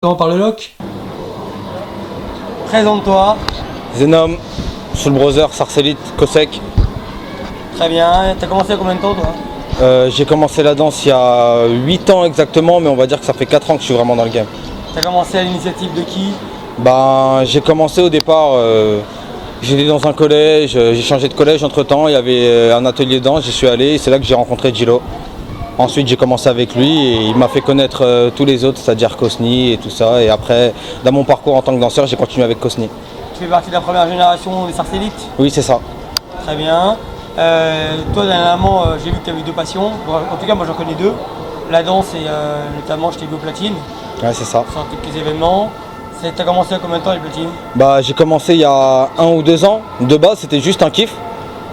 Comment par le loc? Présente-toi. Zenom, Soul Brother, Sarcellite, Cosec. Très bien. T'as commencé à combien de temps toi? J'ai commencé la danse il y a 8 ans exactement, mais on va dire que ça fait 4 ans que je suis vraiment dans le game. T'as commencé à l'initiative de qui? J'ai commencé au départ, j'étais dans un collège, j'ai changé de collège entre temps, il y avait un atelier de danse, j'y suis allé et c'est là que j'ai rencontré Gilo. Ensuite j'ai commencé avec lui et il m'a fait connaître tous les autres, c'est-à-dire Cosni et tout ça. Et après, dans mon parcours en tant que danseur, j'ai continué avec Cosni. Tu fais partie de la première génération des Sarcellites? Oui, c'est ça. Très bien. Toi, dernièrement, j'ai vu que tu avais deux passions. Bon, en tout cas, moi j'en connais deux. La danse et notamment, je t'ai vu au platine. Ouais, c'est ça. Sur quelques événements. T'as commencé à combien de temps les platines? J'ai commencé il y a 1 ou 2 ans. De base, c'était juste un kiff.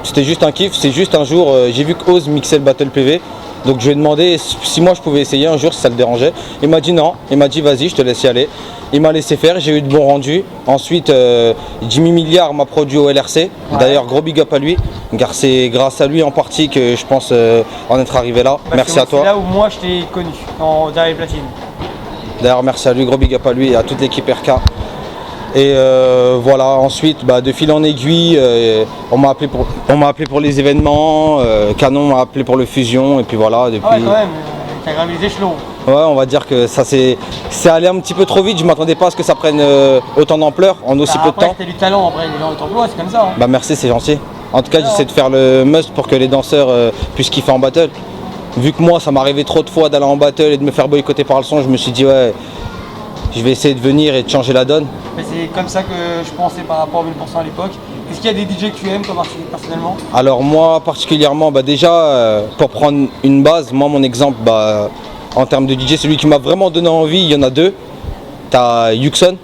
C'était juste un kiff. C'est juste un jour, j'ai vu que Oz mixait le Battle PV. Donc je lui ai demandé si moi je pouvais essayer un jour, si ça le dérangeait. Il m'a dit non. Il m'a dit vas-y, je te laisse y aller. Il m'a laissé faire, j'ai eu de bons rendus. Ensuite, Jimmy Milliard m'a produit au LRC. Ouais. D'ailleurs, gros big up à lui, car c'est grâce à lui en partie que je pense en être arrivé là. Merci à toi. C'est là où moi je t'ai connu, derrière les platines. D'ailleurs, merci à lui, gros big up à lui et à toute l'équipe RK. Et voilà, ensuite, de fil en aiguille, on m'a appelé pour les événements, Canon m'a appelé pour le Fusion, et puis voilà, depuis... Ah ouais, quand même, t'as gravi les échelons. Ouais, on va dire que ça c'est allé un petit peu trop vite, je m'attendais pas à ce que ça prenne autant d'ampleur en aussi peu de temps. Après, t'as du talent, après, les gens t'emploient, c'est comme ça. Hein. Merci, c'est gentil. En tout cas, j'essaie de faire le must pour que les danseurs puissent kiffer en battle. Vu que moi, ça m'arrivait trop de fois d'aller en battle et de me faire boycotter par le son, je me suis dit, ouais, je vais essayer de venir et de changer la donne. C'est comme ça que je pensais par rapport à 1000% à l'époque. Est-ce qu'il y a des DJ que tu aimes comme artiste personnellement? Alors moi particulièrement, déjà pour prendre une base, moi mon exemple en termes de DJ, celui qui m'a vraiment donné envie, il y en a deux. T'as Yuxon.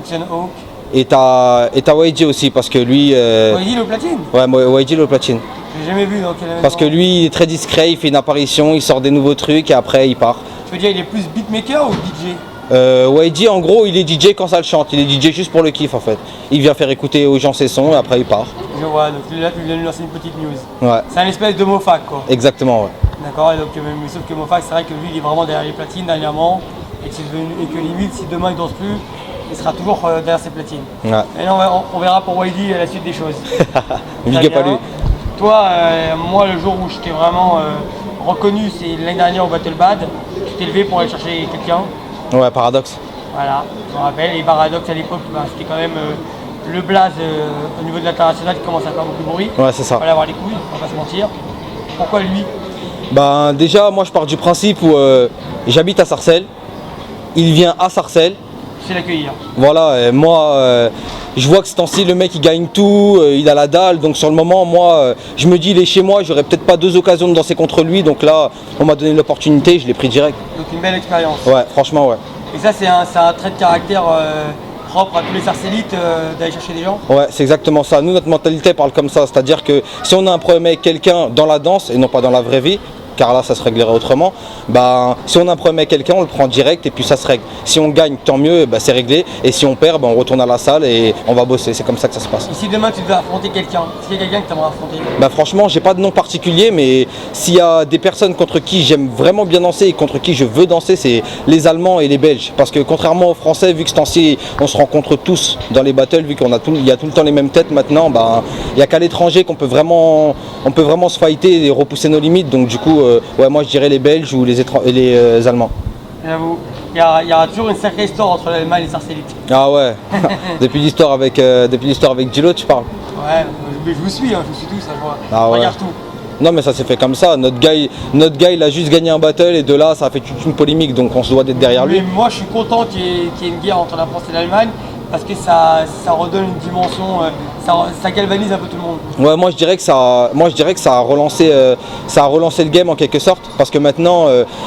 Yuxon Hawk. Et t'as YG aussi parce que lui... YG le platine? Ouais, YG le platine. J'ai jamais vu dans quel événement. Parce que lui il est très discret, il fait une apparition, il sort des nouveaux trucs et après il part. Tu veux dire il est plus beatmaker ou DJ? YG en gros il est DJ quand ça le chante, il est DJ juste pour le kiff en fait. Il vient faire écouter aux gens ses sons et après il part. Je vois, donc là tu viens de lui lancer une petite news. Ouais. C'est un espèce de Mofac quoi. Exactement ouais. D'accord, et donc sauf que Mofac c'est vrai que lui il est vraiment derrière les platines dernièrement et que limite si demain il danse plus, il sera toujours derrière ses platines. Ouais. Et là on verra pour YG la suite des choses. Big up à lui. Toi, moi le jour où je t'ai vraiment reconnu c'est l'année dernière au Battle Bad, tu t'es levé pour aller chercher quelqu'un. Ouais, Paradoxe. Voilà, je me rappelle, et Paradoxe à l'époque, c'était quand même le blaze au niveau de l'international qui commence à faire beaucoup de bruit. Ouais, c'est ça. Il fallait avoir les couilles, on va pas se mentir. Pourquoi lui? Déjà, moi je pars du principe où j'habite à Sarcelles, il vient à Sarcelles. C'est l'accueillir. Voilà, moi je vois que ce temps-ci le mec il gagne tout, il a la dalle, donc sur le moment moi je me dis il est chez moi, j'aurais peut-être pas 2 occasions de danser contre lui, donc là on m'a donné l'opportunité, je l'ai pris direct. Donc une belle expérience. Ouais, franchement ouais. Et ça c'est un trait de caractère propre à tous les Sarcellites d'aller chercher des gens? Ouais, c'est exactement ça, nous notre mentalité parle comme ça, c'est-à-dire que si on a un problème avec quelqu'un dans la danse et non pas dans la vraie vie, car là ça se réglerait autrement, si on a un problème avec quelqu'un on le prend direct et puis ça se règle. Si on gagne tant mieux, c'est réglé, et si on perd on retourne à la salle et on va bosser, c'est comme ça que ça se passe. Et si demain tu devais affronter quelqu'un, s'il y a quelqu'un que tu aimerais affronter? Franchement j'ai pas de nom particulier, mais s'il y a des personnes contre qui j'aime vraiment bien danser et contre qui je veux danser, c'est les Allemands et les Belges, parce que contrairement aux Français, vu que ce temps-ci on se rencontre tous dans les battles, vu qu'il y a tout le temps les mêmes têtes maintenant, il n'y a qu'à l'étranger qu'on peut vraiment se fighter et repousser nos limites, donc du coup ouais, moi je dirais les Belges ou les Allemands. J'avoue, il y aura toujours une sacrée histoire entre l'Allemagne et les Sarcellites. Ah ouais, depuis l'histoire avec Gilo tu parles? Ouais, je vous suis, je vous suis tout, ça je vois. Ah ouais. Regarde tout. Non mais ça s'est fait comme ça, notre gars il a juste gagné un battle et de là ça a fait toute une polémique, donc on se doit d'être derrière lui. Mais moi je suis content qu'il y ait une guerre entre la France et l'Allemagne, parce que ça redonne une dimension, ça galvanise un peu tout le monde. Ouais, moi je dirais que ça a relancé le game en quelque sorte, parce que maintenant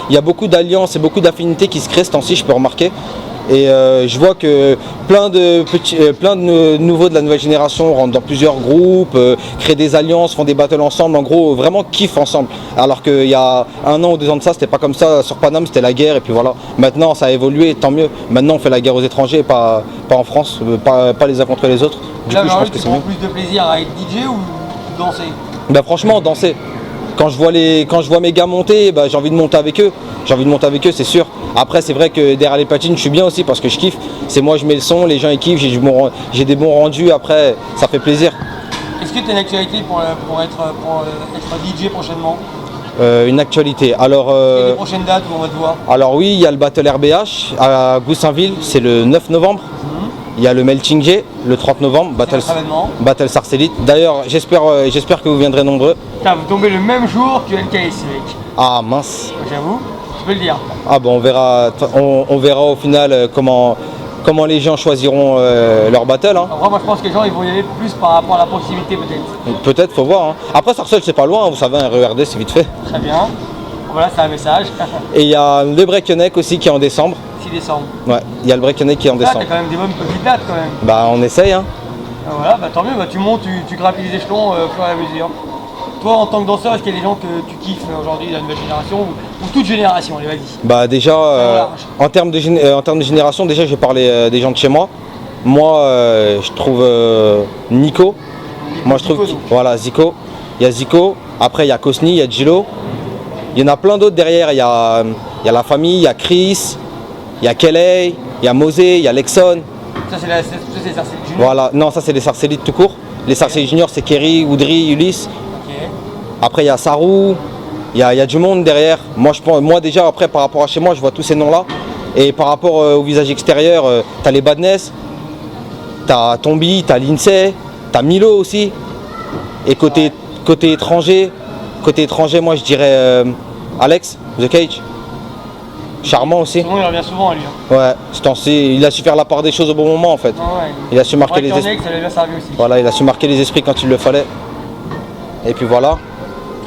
il y a beaucoup d'alliances et beaucoup d'affinités qui se créent ce temps-ci, je peux remarquer. Et je vois que plein de nouveaux de la nouvelle génération rentrent dans plusieurs groupes, créent des alliances, font des battles ensemble, en gros vraiment kiffent ensemble. Alors qu'il y a 1 an ou 2 ans de ça, c'était pas comme ça, sur Paname c'était la guerre et puis voilà. Maintenant ça a évolué, tant mieux. Maintenant on fait la guerre aux étrangers, pas en France, pas les uns contre les autres. Du coup, je pense que c'est mieux. Tu prends plus de plaisir à être DJ ou danser? Franchement danser. Quand je vois mes gars monter, j'ai envie de monter avec eux. j'ai envie de monter avec eux, c'est sûr. Après, c'est vrai que derrière les platines, je suis bien aussi parce que je kiffe. C'est moi, je mets le son, les gens ils kiffent, j'ai des bons rendus, après, ça fait plaisir. Est-ce que tu as une actualité pour être DJ prochainement? Une actualité. Alors, Il y a des prochaines dates où on va te voir? alors oui, il y a le Battle RBH à Goussainville, c'est le 9 novembre. Il y a le Melting J le 30 novembre, Battle Sarcellite. D'ailleurs, j'espère que vous viendrez nombreux. Putain, vous tombez le même jour que LKS, mec. Ah mince. J'avoue, je peux le dire. Ah bon, on verra au final comment les gens choisiront leur battle. Hein. Après, moi je pense que les gens ils vont y aller plus par rapport à la proximité peut-être. Peut-être, faut voir. Hein. Après, Sarcelles, c'est pas loin, vous savez, un RERD, c'est vite fait. Très bien. Voilà, c'est un message. Et il y a le Breakneck aussi qui est en décembre. 6 décembre. Ouais, il y a le Breakneck qui est en décembre. T'as quand même des bonnes petites dates quand même. Bah, on essaye. Hein. Voilà, bah tant mieux, bah, tu montes, tu grappilles les échelons au fur et à mesure. Toi, en tant que danseur, est-ce qu'il y a des gens que tu kiffes aujourd'hui, de la nouvelle génération ou toute génération? Allez, vas-y. Bah déjà, en termes de génération, déjà, je vais parler des gens de chez moi. Moi, je trouve Nico. Moi, je trouve voilà, Zico. Il y a Zico. Après, il y a Cosni, il y a Gilo. Il y en a plein d'autres derrière. Il y a la famille, il y a Chris, il y a Kelly, il y a Mosé, il y a Lexon. Ça, c'est les Sarcelles Junior. Voilà, non, ça, c'est les Sarcellites tout court. Les Sarcellites Juniors, c'est Kerry, Oudry, Ulysse. Okay. Après, il y a Sarou. Il y a du monde derrière. Moi, déjà, après, par rapport à chez moi, je vois tous ces noms-là. Et par rapport au visage extérieur, t'as les Badness, t'as Tombi, t'as Lindsay, t'as Milo aussi. Et côté étranger, moi, je dirais Alex, The Cage. Charmant aussi. Souvent, il revient souvent à lui. Ouais, il a su faire la part des choses au bon moment en fait. Ah ouais. Il a su marquer les esprits. Ça lui a bien servi aussi. Voilà, il a su marquer les esprits quand il le fallait. Et puis voilà.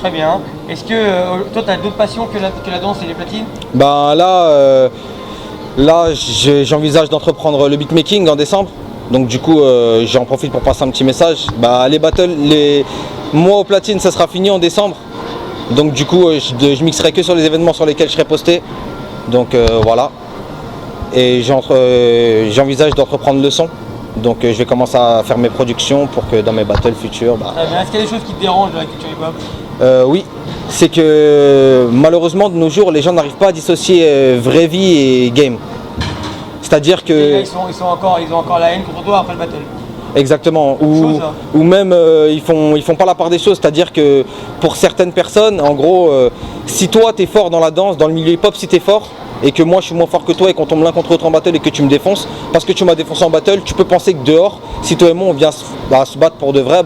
Très bien. Est-ce que toi, tu as d'autres passions que la danse et les platines? Ben là, j'envisage d'entreprendre le beatmaking en décembre. Donc du coup, j'en profite pour passer un petit message. Bah, les battles, moi au platine, ça sera fini en décembre. Donc du coup, je mixerai que sur les événements sur lesquels je serai posté. Donc voilà. Et j'envisage d'entreprendre le son. Donc je vais commencer à faire mes productions pour que dans mes battles futurs. Est-ce qu'il y a des choses qui te dérangent dans la culture hip-hop? Oui, c'est que malheureusement de nos jours, les gens n'arrivent pas à dissocier vraie vie et game. C'est-à-dire que... Les gars, ils ont encore la haine contre toi après le battle. Exactement, ou même ils font pas la part des choses, c'est-à-dire que pour certaines personnes, en gros, si toi t'es fort dans la danse, dans le milieu hip-hop, si t'es fort, et que moi je suis moins fort que toi et qu'on tombe l'un contre l'autre en battle et que tu me défonces, parce que tu m'as défoncé en battle, tu peux penser que dehors, si toi et moi on vient se battre pour de vrai,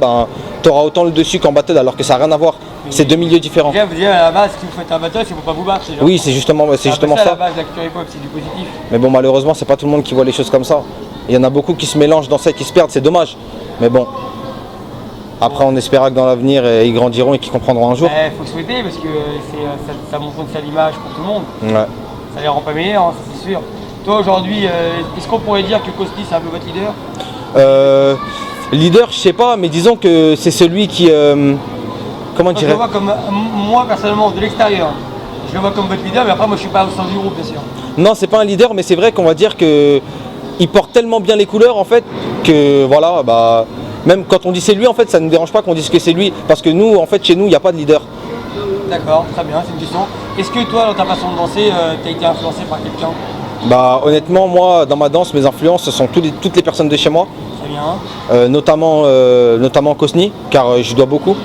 t'auras autant le dessus qu'en battle alors que ça n'a rien à voir. C'est deux milieux différents. Vous dire à la base, si vous faites un battle, c'est pour pas vous battre. Oui, c'est justement ça. À la base, la culture hip-hop, c'est du positif. Mais bon, malheureusement, c'est pas tout le monde qui voit les choses comme ça. Il y en a beaucoup qui se mélangent dans ça et qui se perdent, c'est dommage. Mais bon, après on espérera que dans l'avenir, ils grandiront et qu'ils comprendront un jour. Il faut souhaiter parce que ça montre une sale image pour tout le monde. Ouais. Ça les rend pas meilleurs, hein, c'est sûr. Toi aujourd'hui, est-ce qu'on pourrait dire que Cosni c'est un peu votre leader? Leader, je sais pas, mais disons que c'est celui qui... comment dire? Je le vois comme, moi personnellement, de l'extérieur, je le vois comme votre leader, mais après moi je suis pas au sein du groupe bien sûr. Non, c'est pas un leader, mais c'est vrai qu'on va dire que il porte tellement bien les couleurs en fait que voilà, même quand on dit c'est lui en fait, ça ne nous dérange pas qu'on dise que c'est lui, parce que nous en fait chez nous il n'y a pas de leader. D'accord, très bien, c'est une question. Est-ce que toi dans ta façon de danser, tu as été influencé par quelqu'un? Honnêtement moi dans ma danse mes influences ce sont toutes les personnes de chez moi. Très bien. Notamment Cosni, car je dois beaucoup.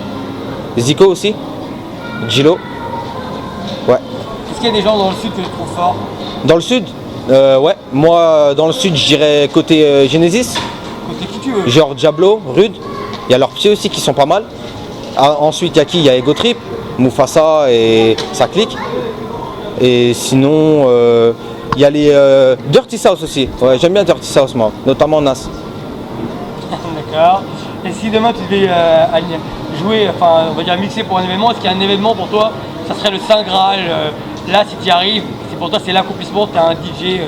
Zico aussi, Gilo. Ouais. Est-ce qu'il y a des gens dans le sud que tu trouves forts? Dans le sud ouais, moi dans le sud je dirais côté Genesis. Côté qui tu veux? Genre Diablo, Rude. Il y a leurs pieds aussi qui sont pas mal. Ensuite il y a qui? Il y a Ego Trip, Mufasa et sa clique. Et sinon il y a les Dirty South aussi. Ouais, j'aime bien Dirty South moi, notamment Nas. D'accord. Et si demain tu devais jouer, enfin on va dire mixer pour un événement, est-ce qu'il y a un événement pour toi, ça serait le Saint Graal, là si tu y arrives, pour toi c'est l'accomplissement, tu as un DJ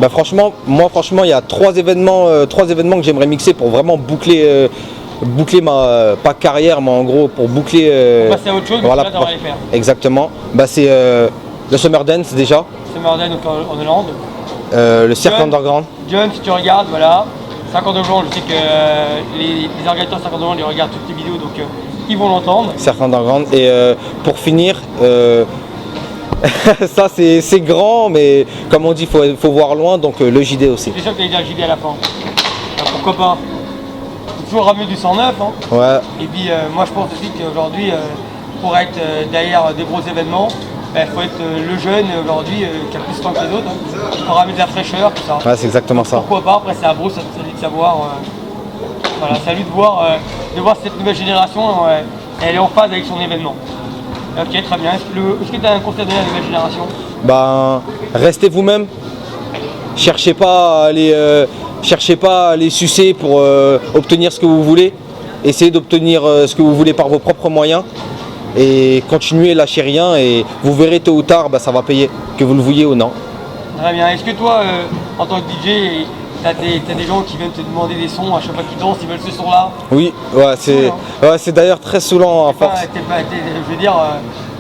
franchement, il y a trois événements que j'aimerais mixer pour vraiment boucler ma, pas carrière, mais en gros pour boucler... Pour passer à autre chose, voilà, mais là t'auras les faire. Exactement. C'est le Summer Dance déjà. Summer Dance en Hollande. Le Cercle Underground. John, si tu regardes, voilà. 50 Hollande, je sais que les organisateurs 50 Hollande, ils regardent toutes les vidéos, donc ils vont l'entendre. Cercle Underground. Et pour finir, Ça c'est grand, mais comme on dit, faut voir loin, donc le JD aussi. C'est sûr que tu allais dire JD à la fin. Pourquoi pas? Faut toujours ramener du 109. Hein. Ouais. Et puis moi je pense aussi qu'aujourd'hui, pour être derrière des gros événements, il faut être le jeune aujourd'hui qui a plus de temps que les autres. Hein. Il faut ramener de la fraîcheur, tout ça. Ouais, c'est exactement ça. Pourquoi pas? Après c'est à Bruce, c'est à lui de savoir. Voilà, c'est à lui de voir cette nouvelle génération, elle est en phase avec son événement. Ok, très bien. Est-ce que tu as un conseil à donner à la nouvelle génération? Ben, restez vous-même. Cherchez pas à les sucer pour obtenir ce que vous voulez. Essayez d'obtenir ce que vous voulez par vos propres moyens. Et continuez, lâchez rien et vous verrez tôt ou tard, ça va payer, que vous le vouliez ou non. Très bien. Est-ce que toi, en tant que DJ, t'as des gens qui viennent te demander des sons à chaque fois qu'ils dansent, ils veulent ce son-là? Oui, c'est d'ailleurs très saoulant à force. Je veux dire,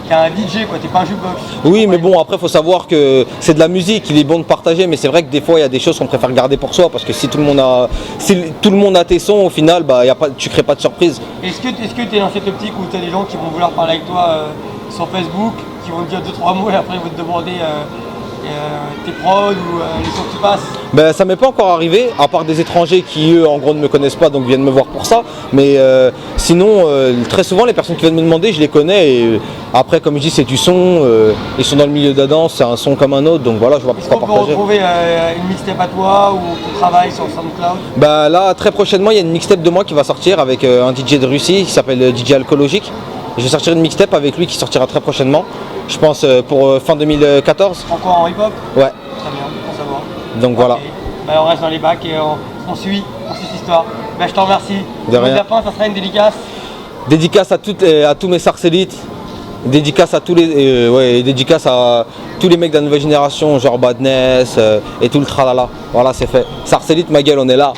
t'es un DJ quoi, t'es pas un jukebox. Oui, mais bon, après, il faut savoir que c'est de la musique, il est bon de partager, mais c'est vrai que des fois, il y a des choses qu'on préfère garder pour soi, parce que si tout le monde a tes sons, au final, tu crées pas de surprise. Est-ce que tu es dans cette optique où tu as des gens qui vont vouloir parler avec toi sur Facebook, qui vont te dire 2-3 mots et après ils vont te demander tes prods ou les sons que tu passes? Ça m'est pas encore arrivé, à part des étrangers qui eux en gros ne me connaissent pas donc viennent me voir pour ça. Mais sinon très souvent les personnes qui viennent me demander je les connais et après comme je dis c'est du son, ils sont dans le milieu de la danse, c'est un son comme un autre donc voilà je vois pourquoi partager. Est-ce qu'on peut retrouver une mixtape à toi ou ton travail sur SoundCloud? Là très prochainement il y a une mixtape de moi qui va sortir avec un DJ de Russie qui s'appelle DJ Alcologique. Je vais sortir une mixtape avec lui qui sortira très prochainement. Je pense pour fin 2014. Encore en hip-hop? Ouais. Très bien, pour savoir. Donc voilà. On reste dans les bacs et on suit cette histoire. Je te remercie. De rien. La fin, ça sera une dédicace. Dédicace à tous mes sarcélites. Dédicace à tous les mecs de la nouvelle génération, genre Badness et tout le tralala. Voilà, c'est fait. Sarcélite, ma gueule, on est là.